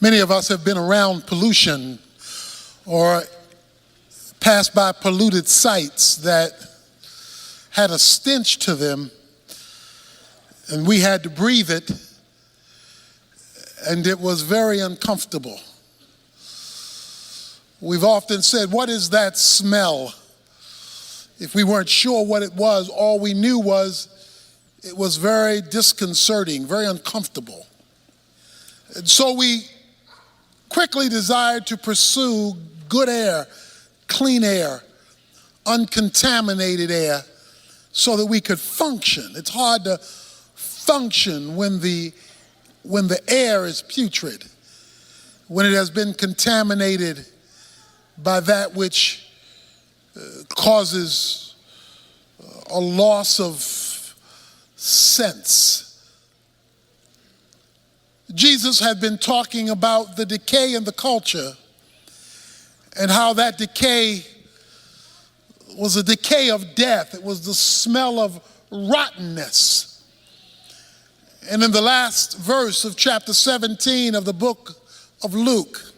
Many of us have been around pollution or passed by polluted sites that had a stench to them, and we had to breathe it, and it was very uncomfortable. We've often said, "What is that smell?" If we weren't sure what it was, all we knew was it was very disconcerting, very uncomfortable. And so we quickly desired to pursue good air, clean air, uncontaminated air, so that we could function. It's hard to function when the air is putrid, when it has been contaminated by that which causes a loss of sense. Jesus had been talking about the decay in the culture and how that decay was a decay of death. It was the smell of rottenness. And in the last verse of chapter 17 of the book of Luke,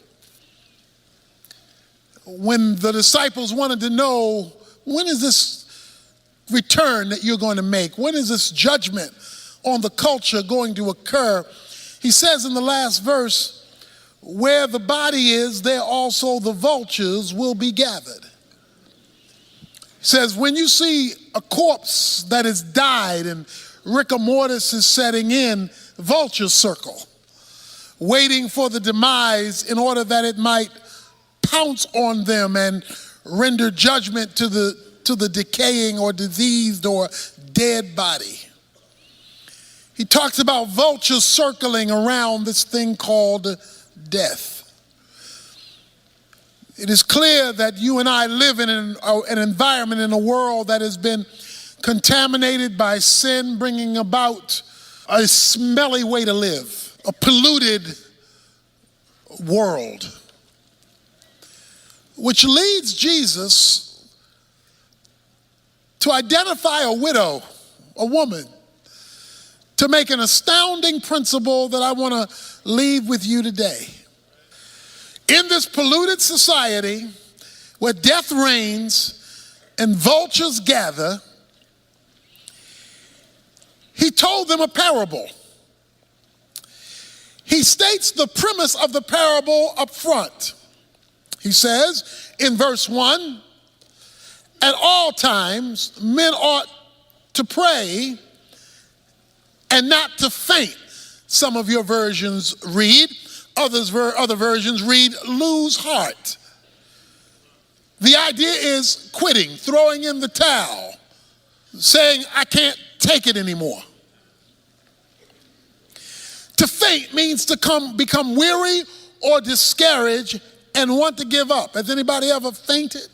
when the disciples wanted to know, when is this return that you're going to make? When is this judgment on the culture going to occur? He says in the last verse, where the body is, there also the vultures will be gathered. He says, when you see a corpse that has died and rigor mortis is setting in, vultures circle, waiting for the demise in order that it might pounce on them and render judgment to the decaying or diseased or dead body. He talks about vultures circling around this thing called death. It is clear that you and I live in an environment, in a world that has been contaminated by sin, bringing about a smelly way to live, a polluted world. Which leads Jesus to identify a widow, a woman, to make an astounding principle that I want to leave with you today. In this polluted society where death reigns and vultures gather, he told them a parable. He states the premise of the parable up front. He says in verse 1, at all times men ought to pray and not to faint. Some of your versions read, other versions read, lose heart. The idea is quitting, throwing in the towel, saying, I can't take it anymore. To faint means to become weary or discouraged and want to give up. Has anybody ever fainted?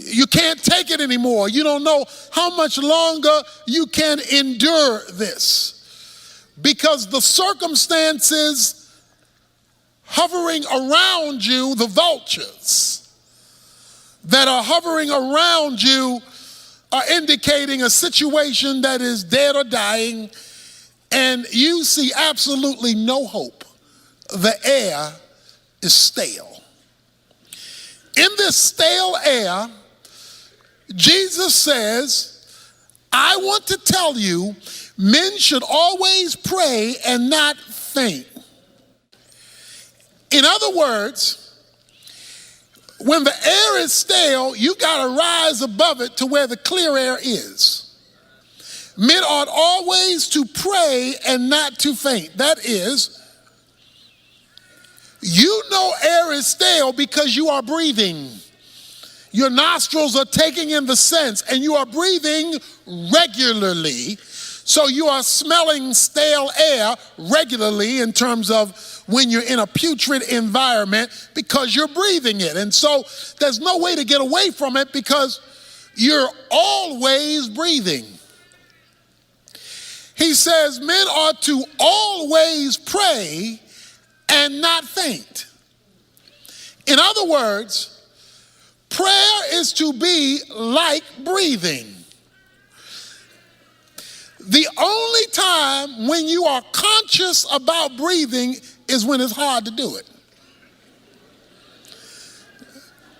You can't take it anymore. You don't know how much longer you can endure this, because the circumstances hovering around you, the vultures that are hovering around you, are indicating a situation that is dead or dying, and you see absolutely no hope. The air is stale. In this stale air, Jesus says, I want to tell you, men should always pray and not faint. In other words, when the air is stale, you got to rise above it to where the clear air is. Men ought always to pray and not to faint. That is, you know air is stale because you are breathing. Your nostrils are taking in the scents and you are breathing regularly. So you are smelling stale air regularly in terms of when you're in a putrid environment because you're breathing it. And so there's no way to get away from it because you're always breathing. He says men ought to always pray and not faint. In other words, prayer is to be like breathing. The only time when you are conscious about breathing is when it's hard to do it.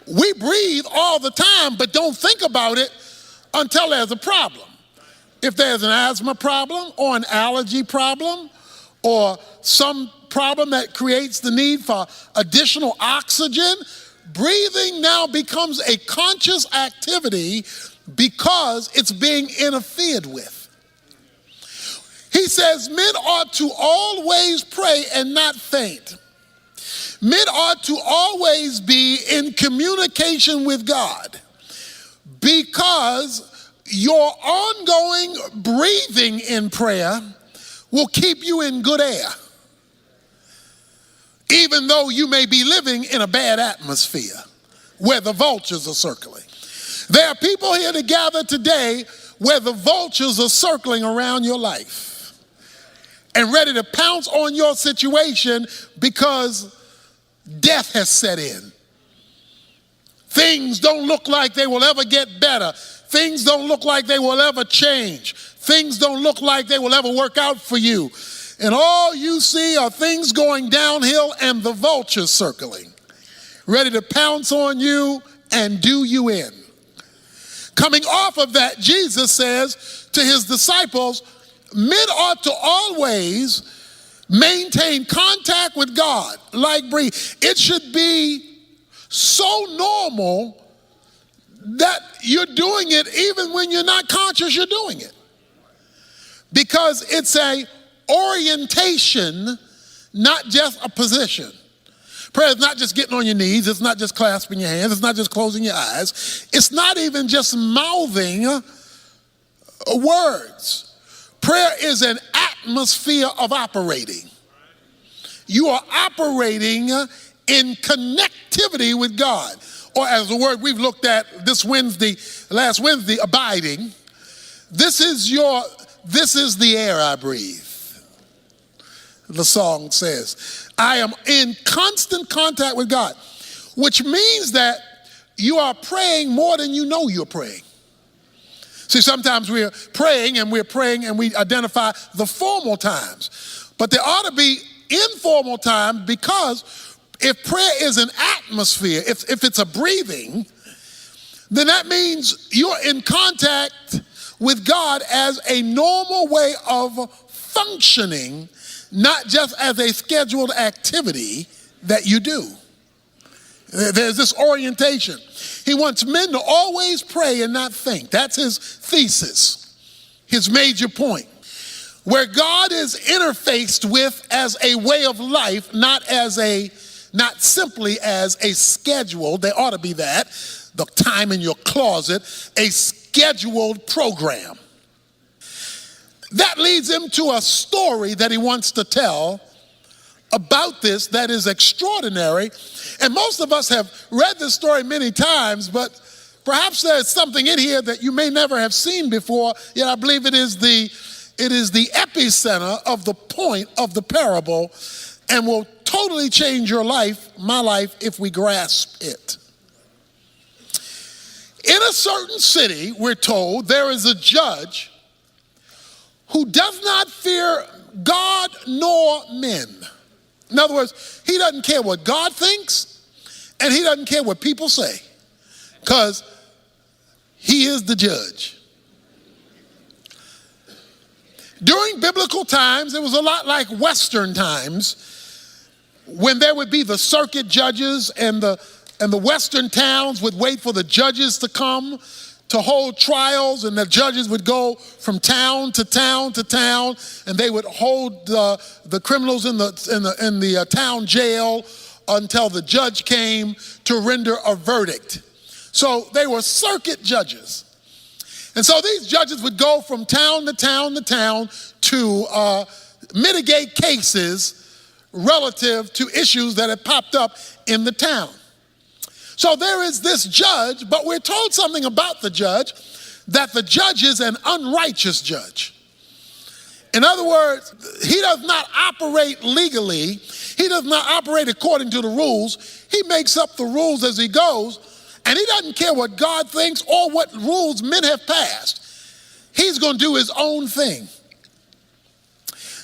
We breathe all the time, but don't think about it until there's a problem. If there's an asthma problem or an allergy problem or some problem that creates the need for additional oxygen, breathing now becomes a conscious activity because it's being interfered with. He says men ought to always pray and not faint. Men ought to always be in communication with God because your ongoing breathing in prayer will keep you in good air, even though you may be living in a bad atmosphere where the vultures are circling. There are people here to gather today where the vultures are circling around your life and ready to pounce on your situation because death has set in. Things don't look like they will ever get better. Things don't look like they will ever change. Things don't look like they will ever work out for you. And all you see are things going downhill and the vultures circling, ready to pounce on you and do you in. Coming off of that, Jesus says to his disciples, men ought to always maintain contact with God like breathe. It should be so normal that you're doing it even when you're not conscious you're doing it. Because it's a orientation, not just a position. Prayer is not just getting on your knees. It's not just clasping your hands. It's not just closing your eyes. It's not even just mouthing words. Prayer is an atmosphere of operating. You are operating in connectivity with God. Or as the word we've looked at last Wednesday, abiding. This is the air I breathe. The song says, I am in constant contact with God, which means that you are praying more than you know you're praying. See, sometimes we're praying and we identify the formal times. But there ought to be informal time, because if prayer is an atmosphere, if it's a breathing, then that means you're in contact with God as a normal way of functioning, not just as a scheduled activity that you do. There's this orientation. He wants men to always pray and not faint. That's his thesis, his major point. Where God is interfaced with as a way of life, not simply as a schedule. There ought to be that, the time in your closet, a scheduled program. That leads him to a story that he wants to tell about this that is extraordinary. And most of us have read this story many times, but perhaps there's something in here that you may never have seen before, yet I believe it is the epicenter of the point of the parable and will totally change your life, my life, if we grasp it. In a certain city, we're told, there is a judge who does not fear God nor men. In other words, he doesn't care what God thinks, and he doesn't care what people say, because he is the judge. During biblical times, it was a lot like Western times, when there would be the circuit judges, and the Western towns would wait for the judges to come to hold trials, and the judges would go from town to town to town, and they would hold the criminals in the town jail until the judge came to render a verdict. So they were circuit judges. And so these judges would go from town to town to town to mitigate cases relative to issues that had popped up in the town. So there is this judge, but we're told something about the judge, that the judge is an unrighteous judge. In other words, he does not operate legally. He does not operate according to the rules. He makes up the rules as he goes, and he doesn't care what God thinks or what rules men have passed. he's going to do his own thing.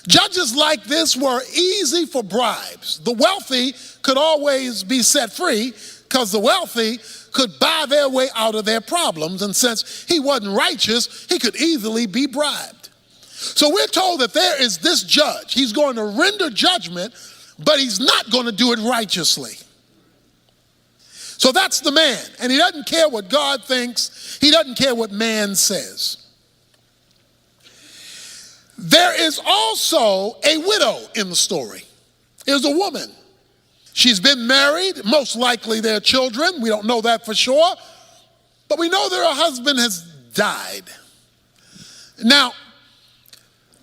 Judges like this were easy for bribes. The wealthy could always be set free because the wealthy could buy their way out of their problems. And since he wasn't righteous, he could easily be bribed. So we're told that there is this judge. He's going to render judgment, but he's not going to do it righteously. So that's the man. And he doesn't care what God thinks. He doesn't care what man says. There is also a widow in the story. There's a woman. She's been married. Most likely they're children. We don't know that for sure. But we know that her husband has died. Now,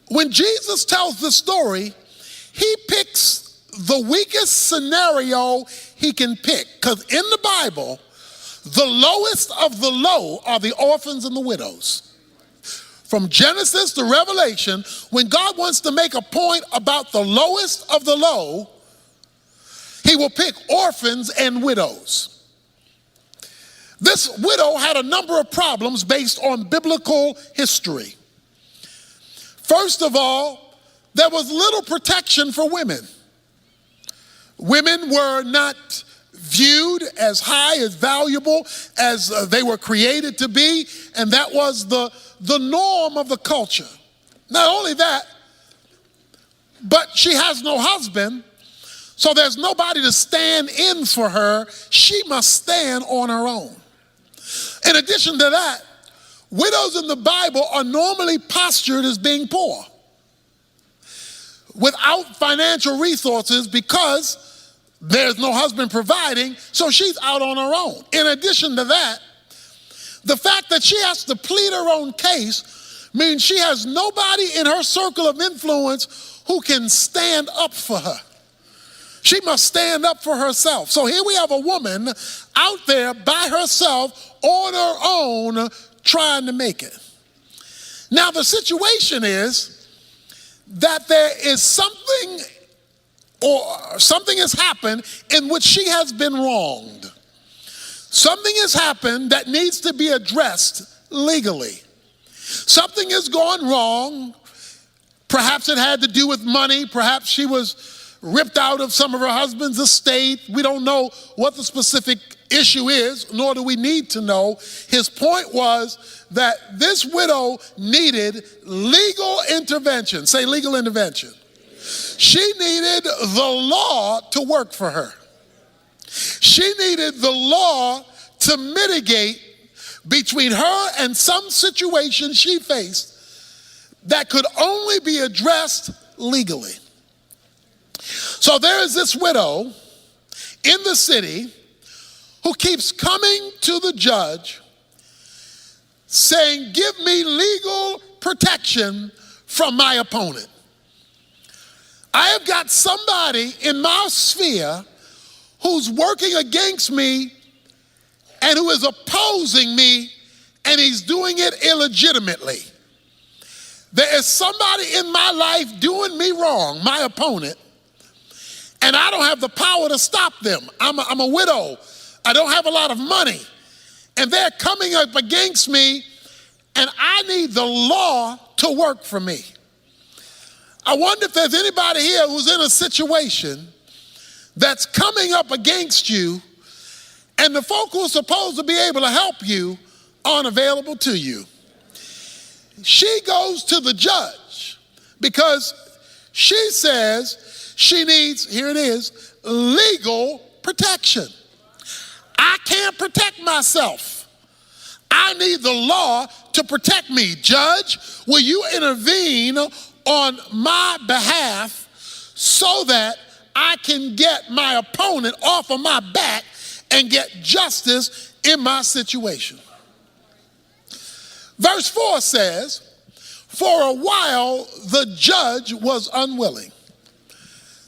when Jesus tells the story, he picks the weakest scenario he can pick. Because in the Bible, the lowest of the low are the orphans and the widows. From Genesis to Revelation, when God wants to make a point about the lowest of the low, he will pick orphans and widows. This widow had a number of problems based on biblical history. First of all, there was little protection for women. Women were not viewed as high, as valuable as they were created to be, and that was the norm of the culture. Not only that, but she has no husband, so there's nobody to stand in for her. She must stand on her own. In addition to that, widows in the Bible are normally postured as being poor, without financial resources, because there's no husband providing, so she's out on her own. In addition to that, the fact that she has to plead her own case means she has nobody in her circle of influence who can stand up for her. She must stand up for herself. So here we have a woman out there by herself on her own trying to make it. Now the situation is that there is something has happened in which she has been wronged. Something has happened that needs to be addressed legally. Something has gone wrong. Perhaps it had to do with money. Perhaps she was ripped out of some of her husband's estate. We don't know what the specific issue is, nor do we need to know. His point was that this widow needed legal intervention. Say legal intervention. She needed the law to work for her. She needed the law to mitigate between her and some situation she faced that could only be addressed legally. So there is this widow in the city who keeps coming to the judge saying, "Give me legal protection from my opponent. I have got somebody in my sphere who's working against me and who is opposing me, and he's doing it illegitimately. There is somebody in my life doing me wrong, my opponent, and I don't have the power to stop them. I'm a widow. I don't have a lot of money, and they're coming up against me, and I need the law to work for me." I wonder if there's anybody here who's in a situation that's coming up against you, and the folk who are supposed to be able to help you aren't available to you. She goes to the judge because she says she needs, here it is, legal protection. I can't protect myself. I need the law to protect me. Judge, will you intervene on my behalf so that I can get my opponent off of my back and get justice in my situation? Verse 4 says, "For a while the judge was unwilling."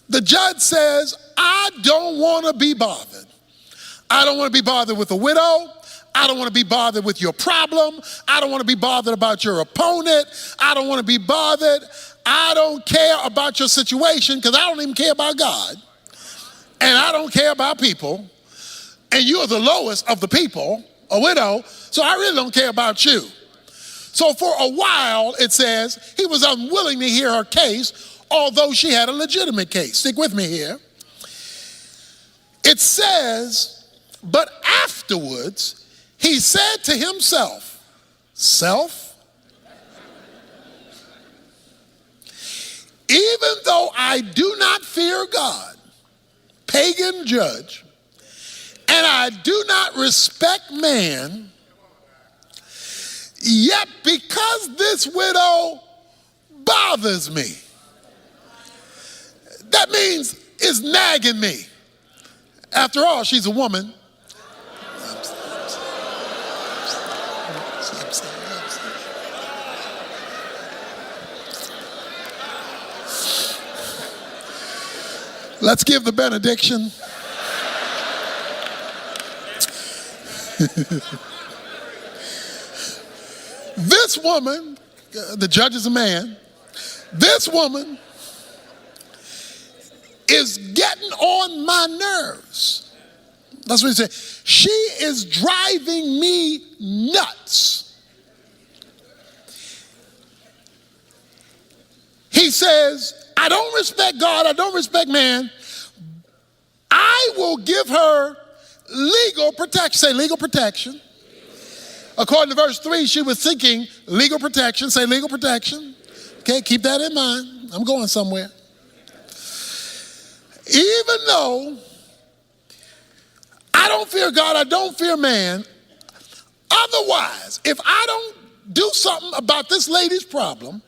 The judge says, "I don't want to be bothered. I don't want to be bothered with a widow. I don't want to be bothered with your problem. I don't want to be bothered about your opponent. I don't want to be bothered. I don't care about your situation because I don't even care about God. And I don't care about people. And you are the lowest of the people, a widow, so I really don't care about you. So for a while, it says, he was unwilling to hear her case, although she had a legitimate case. Stick with me here. It says, but afterwards, he said to himself, self, even though I do not fear God, pagan judge, and I do not respect man, yet because this widow bothers me, that means it's nagging me. After all, she's a woman. Let's give the benediction. This woman, the judge is a man, this woman is getting on my nerves. That's what he said. She is driving me nuts. He says, I don't respect God, I don't respect man. I will give her legal protection. Say legal protection. According to verse 3, she was seeking legal protection. Say legal protection. Okay, keep that in mind. I'm going somewhere. Even though I don't fear God, I don't fear man, otherwise, if I don't do something about this lady's problem,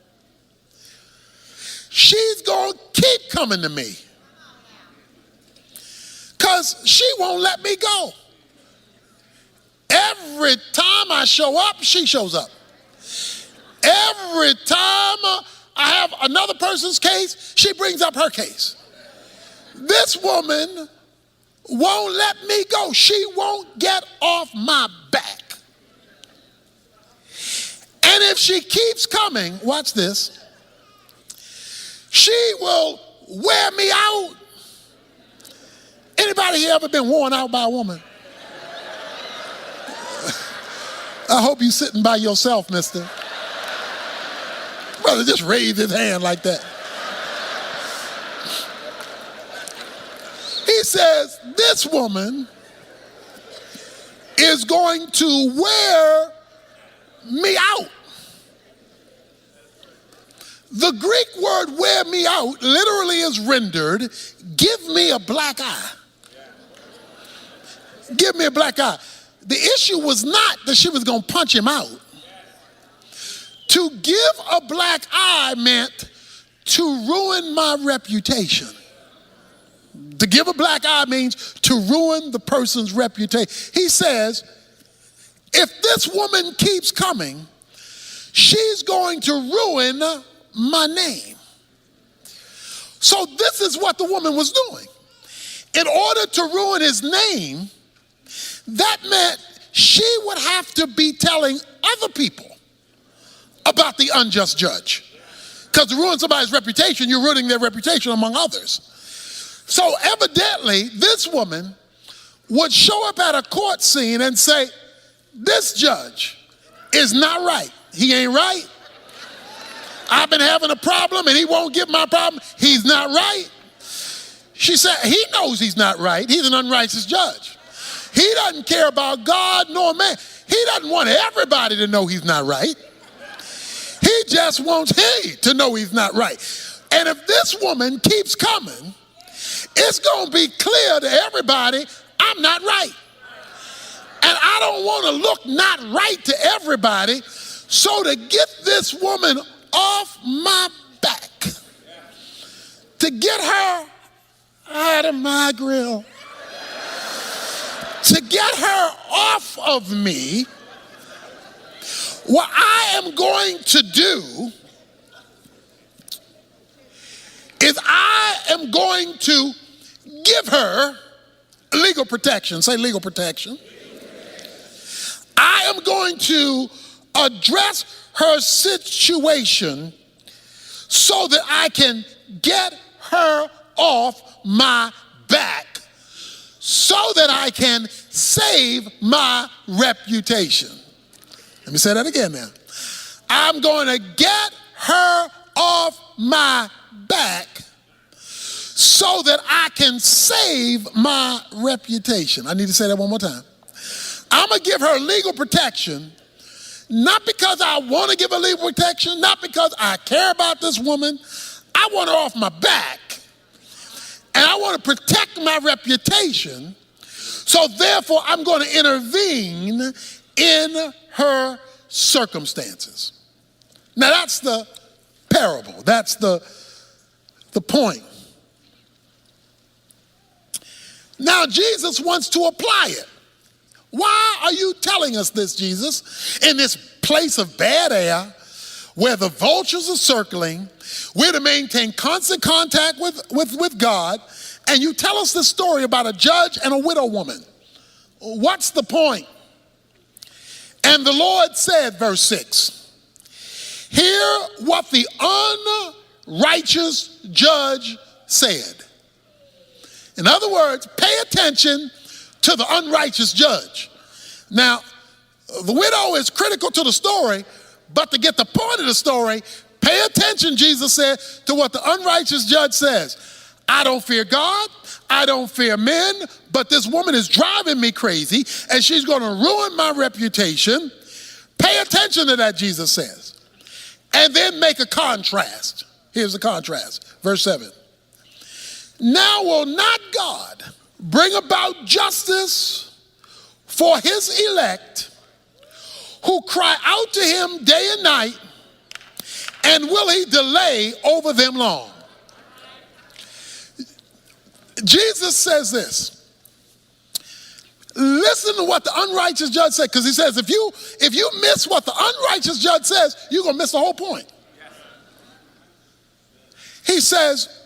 she's going to keep coming to me. Because she won't let me go. Every time I show up, she shows up. Every time I have another person's case, she brings up her case. This woman won't let me go. She won't get off my back. And if she keeps coming, watch this, she will wear me out. Anybody here ever been worn out by a woman? I hope you're sitting by yourself, mister. Brother, just raise his hand like that. He says, this woman is going to wear me out. The Greek word wear me out literally is rendered, give me a black eye. Give me a black eye. The issue was not that she was going to punch him out. To give a black eye meant to ruin my reputation. To give a black eye means to ruin the person's reputation. He says, if this woman keeps coming, she's going to ruin my name. So this is what the woman was doing. In order to ruin his name, that meant she would have to be telling other people about the unjust judge. Because to ruin somebody's reputation, you're ruining their reputation among others. So evidently, this woman would show up at a court scene and say, this judge is not right. He ain't right. I've been having a problem and he won't get my problem. He's not right. She said, he knows he's not right. He's an unrighteous judge. He doesn't care about God nor man. He doesn't want everybody to know he's not right. He just wants he to know he's not right. And if this woman keeps coming, it's going to be clear to everybody, I'm not right. And I don't want to look not right to everybody. So to get this woman off my back, to get her out of my grill, to get her off of me, what I am going to do is I am going to give her legal protection. Say legal protection. I am going to address her situation so that I can get her off my back, so that I can save my reputation. Let me say that again now. I'm going to get her off my back so that I can save my reputation. I need to say that one more time. I'm going to give her legal protection, not because I want to give her legal protection, not because I care about this woman. I want her off my back, and I want to protect my reputation, so therefore I'm going to intervene in her circumstances. Now that's the parable. That's the point. Now Jesus wants to apply it. Why are you telling us this, Jesus? In this place of bad air, where the vultures are circling, we're to maintain constant contact with God, and you tell us this story about a judge and a widow woman. What's the point? And the Lord said, verse 6, hear what the unrighteous judge said. In other words, pay attention to the unrighteous judge. Now, the widow is critical to the story, but to get the point of the story, pay attention, Jesus said, to what the unrighteous judge says. I don't fear God, I don't fear men, but this woman is driving me crazy, and she's going to ruin my reputation. Pay attention to that, Jesus says. And then make a contrast. Here's the contrast. Verse 7. Now will not God bring about justice for his elect who cry out to him day and night, and will he delay over them long? Jesus says this. Listen to what the unrighteous judge said, because he says if you miss what the unrighteous judge says, you're going to miss the whole point. He says,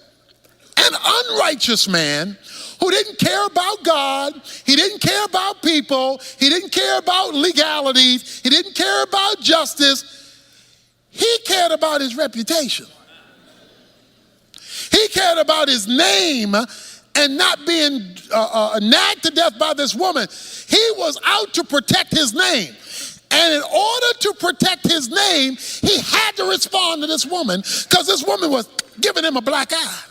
an unrighteous man who didn't care about God, he didn't care about people, he didn't care about legalities, he didn't care about justice, he cared about his reputation. He cared about his name and not being nagged to death by this woman. He was out to protect his name. And in order to protect his name, he had to respond to this woman, because this woman was giving him a black eye,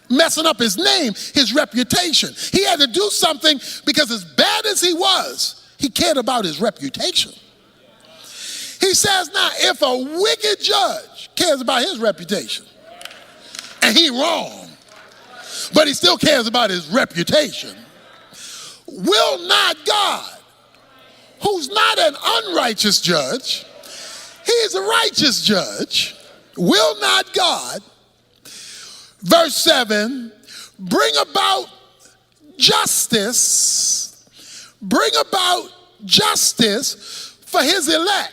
messing up his name, his reputation. He had to do something, because as bad as he was, he cared about his reputation. He says, now, if a wicked judge cares about his reputation, and he wrong, but he still cares about his reputation, will not God, who's not an unrighteous judge, he's a righteous judge, will not God, verse 7, bring about justice for his elect?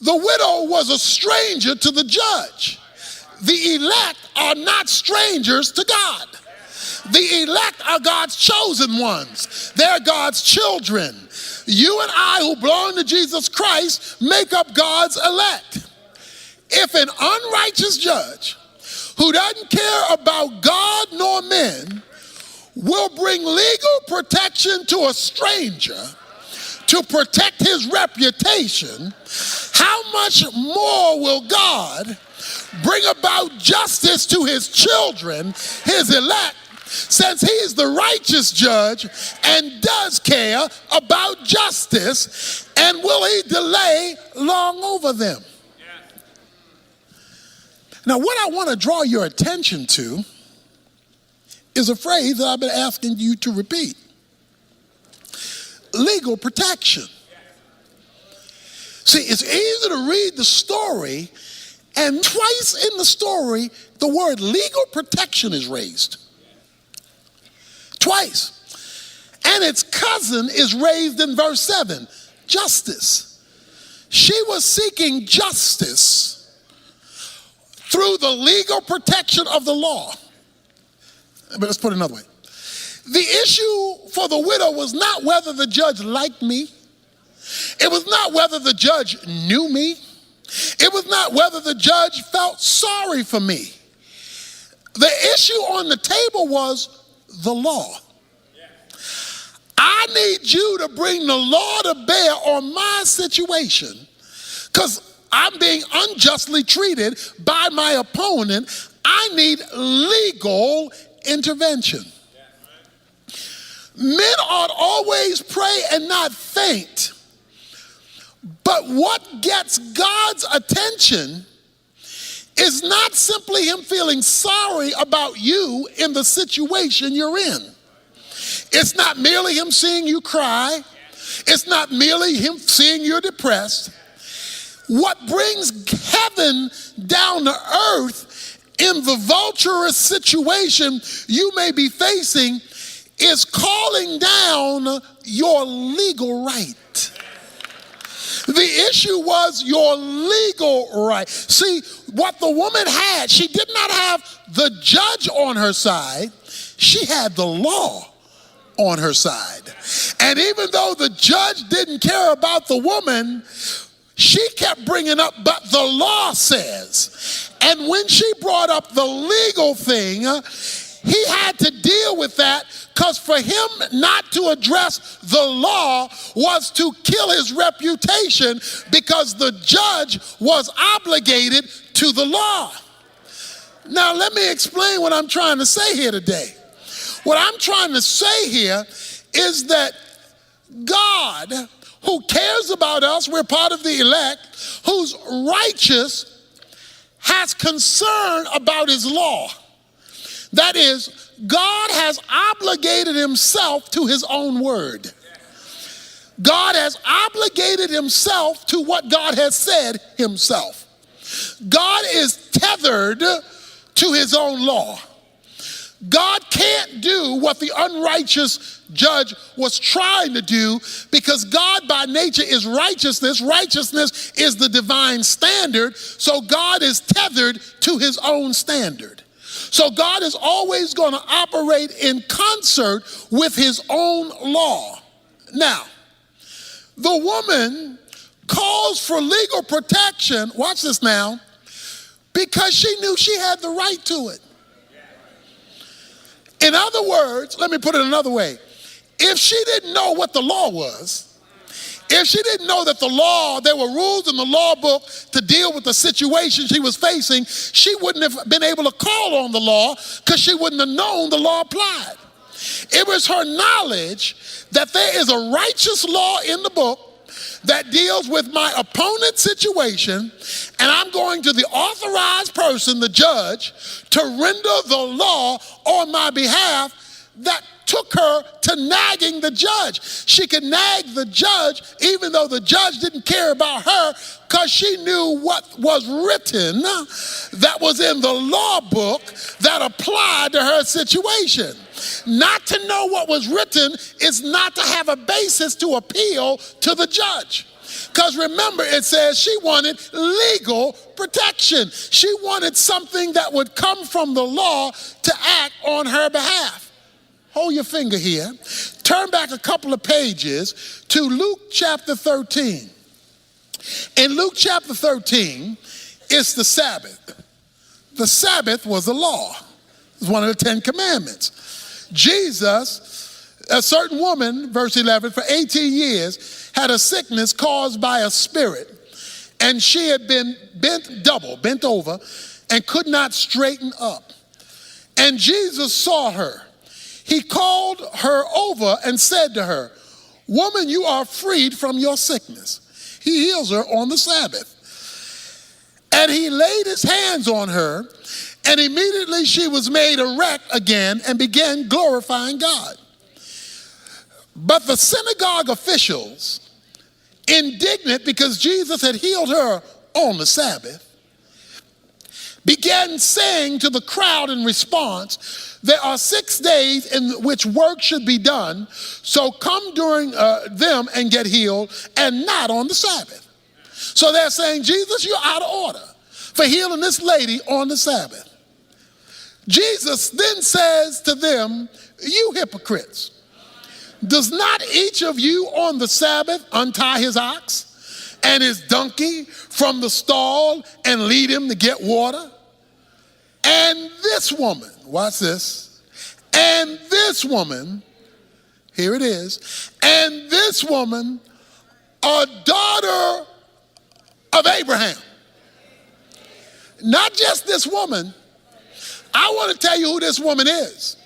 The widow was a stranger to the judge. The elect are not strangers to God. The elect are God's chosen ones. They're God's children. You and I, who belong to Jesus Christ, make up God's elect. If an unrighteous judge who doesn't care about God nor men will bring legal protection to a stranger to protect his reputation, how much more will God bring about justice to his children, his elect, since he's the righteous judge and does care about justice, and will he delay long over them? Now, what I want to draw your attention to is a phrase that I've been asking you to repeat. Legal protection. See, it's easy to read the story, and twice in the story, the word legal protection is raised. Twice. And its cousin is raised in verse 7, justice. She was seeking justice through the legal protection of the law. But let's put it another way. The issue for the widow was not whether the judge liked me. It was not whether the judge knew me. It was not whether the judge felt sorry for me. The issue on the table was the law. I need you to bring the law to bear on my situation, because I'm being unjustly treated by my opponent. I need legal intervention. Men ought always pray and not faint. But what gets God's attention is not simply him feeling sorry about you in the situation you're in. It's not merely him seeing you cry. It's not merely him seeing you're depressed. What brings heaven down to earth in the vulturous situation you may be facing is calling down your legal right. The issue was your legal right. See, what the woman had, she did not have the judge on her side. She had the law on her side. And even though the judge didn't care about the woman, she kept bringing up, but the law says. And when she brought up the legal thing, he had to deal with that, because for him not to address the law was to kill his reputation, because the judge was obligated to the law. Now let me explain what I'm trying to say here today. What I'm trying to say here is that God, who cares about us, we're part of the elect, who's righteous, has concern about his law. That is, God has obligated himself to his own word. God has obligated himself to what God has said himself. God is tethered to his own law. God can't do what the unrighteous judge was trying to do, because God by nature is righteousness. Righteousness is the divine standard, so God is tethered to his own standard. So God is always going to operate in concert with his own law. Now, the woman calls for legal protection, watch this now, because she knew she had the right to it. In other words, let me put it another way. If she didn't know what the law was, if she didn't know that the law, there were rules in the law book to deal with the situation she was facing, she wouldn't have been able to call on the law, because she wouldn't have known the law applied. It was her knowledge that there is a righteous law in the book that deals with my opponent's situation, and I'm going to the authorized person, the judge, to render the law on my behalf, that took her to nagging the judge. She could nag the judge even though the judge didn't care about her, because she knew what was written that was in the law book that applied to her situation. Not to know what was written is not to have a basis to appeal to the judge. Because remember, it says she wanted legal protection. She wanted something that would come from the law to act on her behalf. Hold your finger here. Turn back a couple of pages to Luke chapter 13. In Luke chapter 13, it's the Sabbath. The Sabbath was a law. It was one of the 10 commandments. Jesus, a certain woman, verse 11, for 18 years had a sickness caused by a spirit, and she had been bent over, and could not straighten up. And Jesus saw her. He called her over and said to her, "Woman, you are freed from your sickness." He heals her on the Sabbath. And he laid his hands on her, and immediately she was made erect again and began glorifying God. But the synagogue officials, indignant because Jesus had healed her on the Sabbath, began saying to the crowd in response, "There are 6 days in which work should be done, so come during them and get healed, and not on the Sabbath." So they're saying, Jesus, you're out of order for healing this lady on the Sabbath. Jesus then says to them, "You hypocrites, does not each of you on the Sabbath untie his ox and his donkey from the stall and lead him to get water? And this woman," watch this, "and this woman," here it is, "and this woman, a daughter of Abraham. Not just this woman. I want to tell you who this woman is.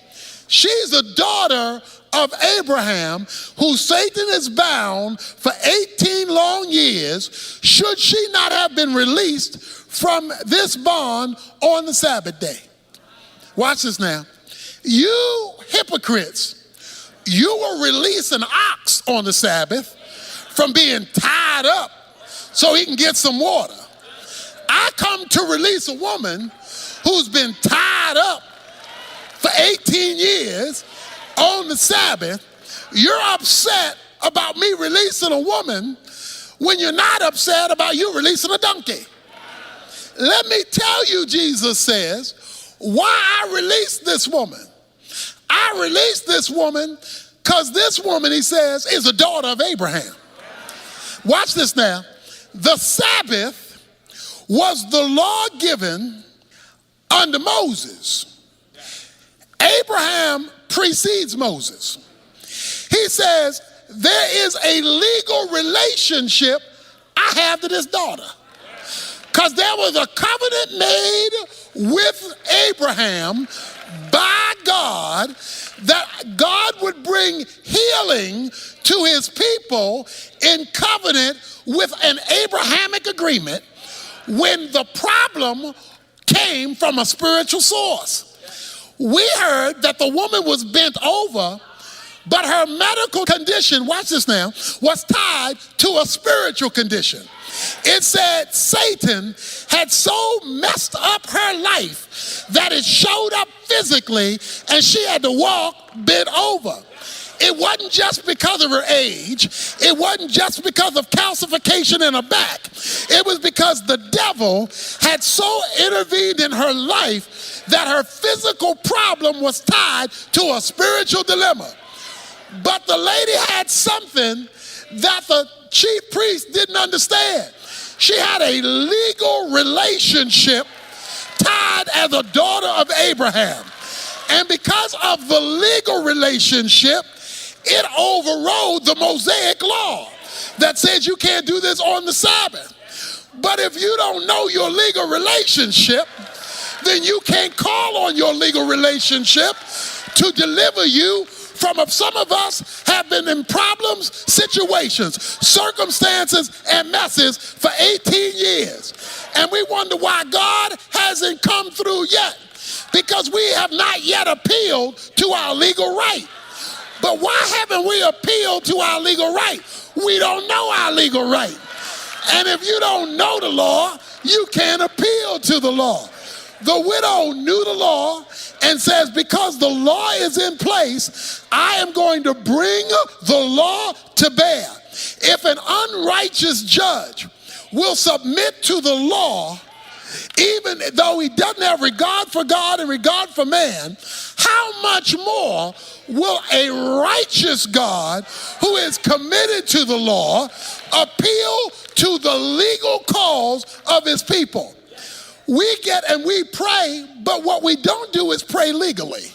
She's the daughter of Abraham, who Satan is bound for 18 long years, should she not have been released from this bond on the Sabbath day. Watch this now. You hypocrites, you will release an ox on the Sabbath from being tied up so he can get some water. I come to release a woman who's been tied up for 18 years on the Sabbath. You're upset about me releasing a woman when you're not upset about you releasing a donkey. Let me tell you, Jesus says, why I released this woman. I released this woman because this woman, he says, is a daughter of Abraham. Watch this now. The Sabbath was the law given under Moses. Abraham precedes Moses. He says, there is a legal relationship I have to this daughter. Because there was a covenant made with Abraham by God that God would bring healing to his people in covenant with an Abrahamic agreement when the problem came from a spiritual source. We heard that the woman was bent over, but her medical condition, watch this now, was tied to a spiritual condition. It said Satan had so messed up her life that it showed up physically and she had to walk bent over. It wasn't just because of her age. It wasn't just because of calcification in her back. It was because the devil had so intervened in her life that her physical problem was tied to a spiritual dilemma. But the lady had something that the chief priest didn't understand. She had a legal relationship tied as a daughter of Abraham. And because of the legal relationship, it overrode the Mosaic law that says you can't do this on the Sabbath. But if you don't know your legal relationship, then you can't call on your legal relationship to deliver you from some of us have been in problems, situations, circumstances, and messes for 18 years. And we wonder why God hasn't come through yet, because we have not yet appealed to our legal right. But why haven't we appealed to our legal right? We don't know our legal right. And if you don't know the law, you can't appeal to the law. The widow knew the law and says, because the law is in place, I am going to bring the law to bear. If an unrighteous judge will submit to the law, even though he doesn't have regard for God and regard for man, how much more will a righteous God who is committed to the law appeal to the legal cause of his people? We get and we pray, but what we don't do is pray legally.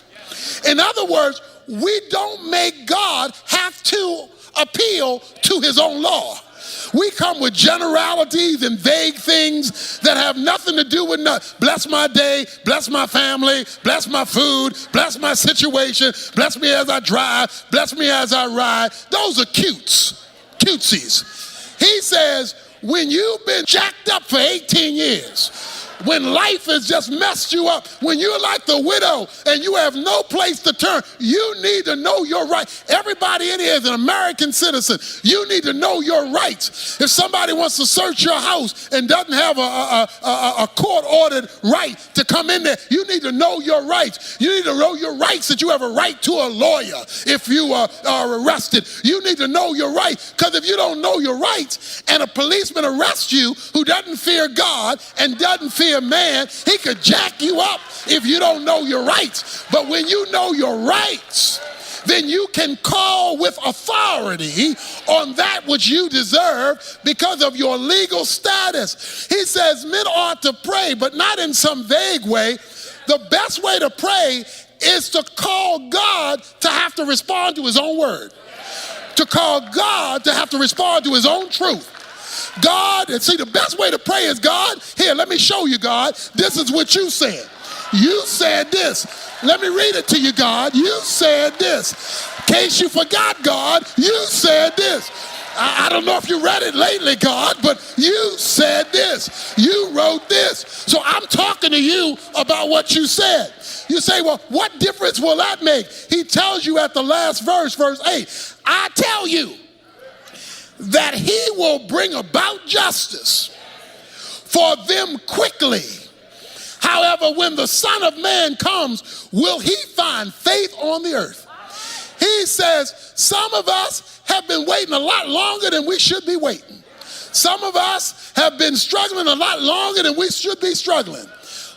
In other words, we don't make God have to appeal to his own law. We come with generalities and vague things that have nothing to do with nothing. Bless my day, bless my family, bless my food, bless my situation, bless me as I drive, bless me as I ride. Those are cutesies. He says, when you've been jacked up for 18 years, when life has just messed you up, when you're like the widow and you have no place to turn, you need to know your rights. Everybody in here is an American citizen. You need to know your rights. If somebody wants to search your house and doesn't have a court-ordered right to come in there, you need to know your rights. You need to know your rights, that you have a right to a lawyer if you are arrested. You need to know your rights, because if you don't know your rights and a policeman arrests you who doesn't fear God and doesn't fear man, he could jack you up if you don't know your rights. But when you know your rights, then you can call with authority on that which you deserve because of your legal status. He says men ought to pray, but not in some vague way. The best way to pray is to call God to have to respond to his own word, to call God to have to respond to his own truth. God, and see, the best way to pray is, God, here, let me show you, God. This is what you said. You said this. Let me read it to you, God. You said this. In case you forgot, God, you said this. I don't know if you read it lately, God, but you said this. You wrote this. So I'm talking to you about what you said. You say, well, what difference will that make? He tells you at the last verse, verse 8, I tell you that he will bring about justice for them quickly. However, when the Son of Man comes, will he find faith on the earth? He says, some of us have been waiting a lot longer than we should be waiting. Some of us have been struggling a lot longer than we should be struggling.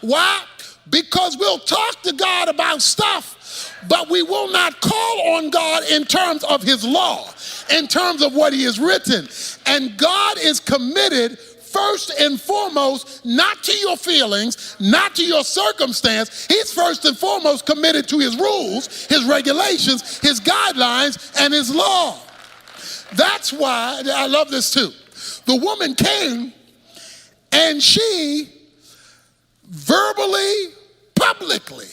Why? Because we'll talk to God about stuff, but we will not call on God in terms of his law, in terms of what he has written. And God is committed first and foremost, not to your feelings, not to your circumstance. He's first and foremost committed to his rules, his regulations, his guidelines, and his law. That's why, I love this too. The woman came and she verbally, publicly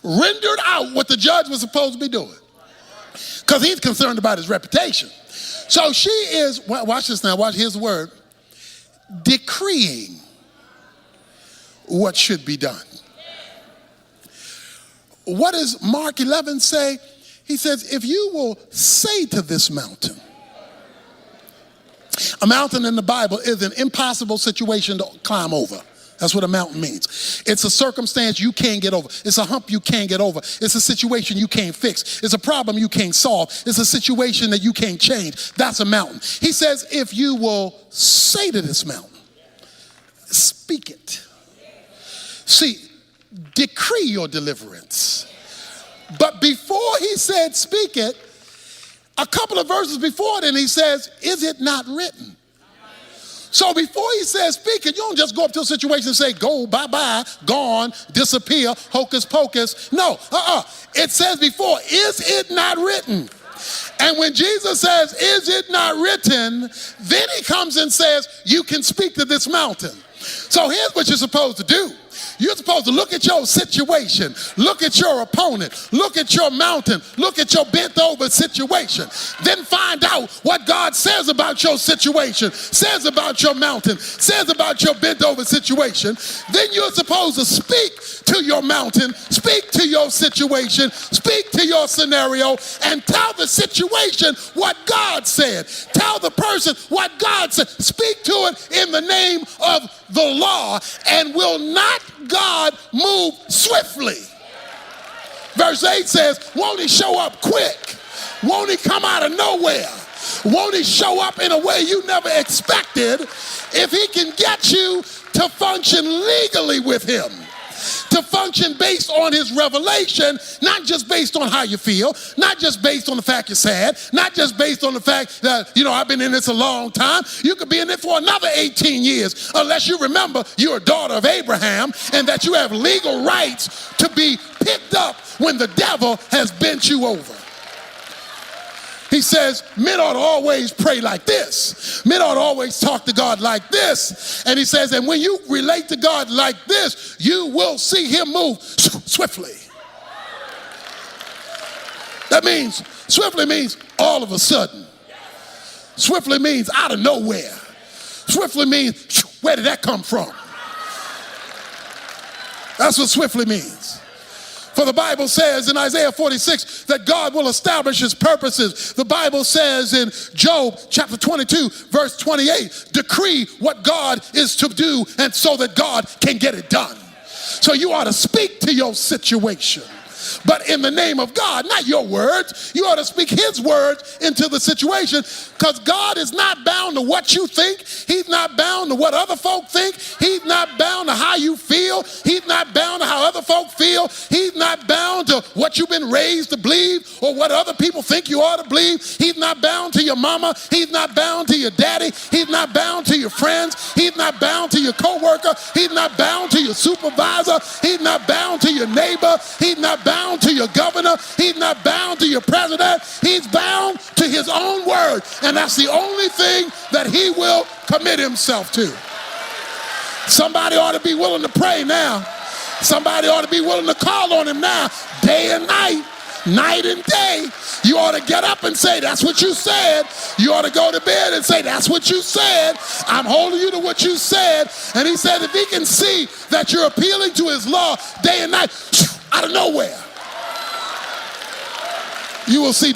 rendered out what the judge was supposed to be doing, because he's concerned about his reputation. So she is, watch this now, watch, here's the word, decreeing what should be done. What does Mark 11 say? He says, if you will say to this mountain, a mountain in the Bible is an impossible situation to climb over. That's what a mountain means. It's a circumstance you can't get over. It's a hump you can't get over. It's a situation you can't fix. It's a problem you can't solve. It's a situation that you can't change. That's a mountain. He says, if you will say to this mountain, speak it. See, decree your deliverance. But before he said speak it, a couple of verses before then he says, is it not written? So before he says speak it, you don't just go up to a situation and say, go, bye-bye, gone, disappear, hocus pocus. No, It says before, is it not written? And when Jesus says, is it not written? Then he comes and says, you can speak to this mountain. So here's what you're supposed to do. You're supposed to look at your situation, look at your opponent, look at your mountain, look at your bent over situation, then find out what God says about your situation, says about your mountain, says about your bent over situation. Then you're supposed to speak to your mountain, speak to your situation, speak to your scenario, and tell the situation what God said. Tell the person what God said. Speak to it in the name of the law, and will not God move swiftly? Verse 8 says, won't he show up quick? Won't he come out of nowhere? Won't he show up in a way you never expected? If he can get you to function legally with him, to function based on his revelation, not just based on how you feel, not just based on the fact you're sad, not just based on the fact that, I've been in this a long time. You could be in it for another 18 years, unless you remember you're a daughter of Abraham and that you have legal rights to be picked up when the devil has bent you over. He says, men ought to always pray like this. Men ought to always talk to God like this. And he says, and when you relate to God like this, you will see him move swiftly. That means, swiftly means all of a sudden. Swiftly means out of nowhere. Swiftly means, where did that come from? That's what swiftly means. For the Bible says in Isaiah 46 that God will establish his purposes. The Bible says in Job chapter 22 verse 28, decree what God is to do, and so that God can get it done. So you ought to speak to your situation, but in the name of God, not your words. You ought to speak his words into the situation, because God is not bound to what you think. He's not bound to what other folk think. He's not bound to how you feel. He's not bound to how other folk feel. He's not bound to what you've been raised to believe or what other people think you ought to believe. He's not bound to your mama. He's not bound to your daddy. He's not bound to your friends. He's not bound to your coworker. He's not bound to your supervisor. He's not bound to your neighbor. He's not bound bound to your governor. He's not bound to your president. He's bound to his own word. And that's the only thing that he will commit himself to. Somebody ought to be willing to pray now. Somebody ought to be willing to call on him now, day and night, night and day. You ought to get up and say, that's what you said. You ought to go to bed and say, that's what you said. I'm holding you to what you said. And he said, if he can see that you're appealing to his law day and night, out of nowhere, you will see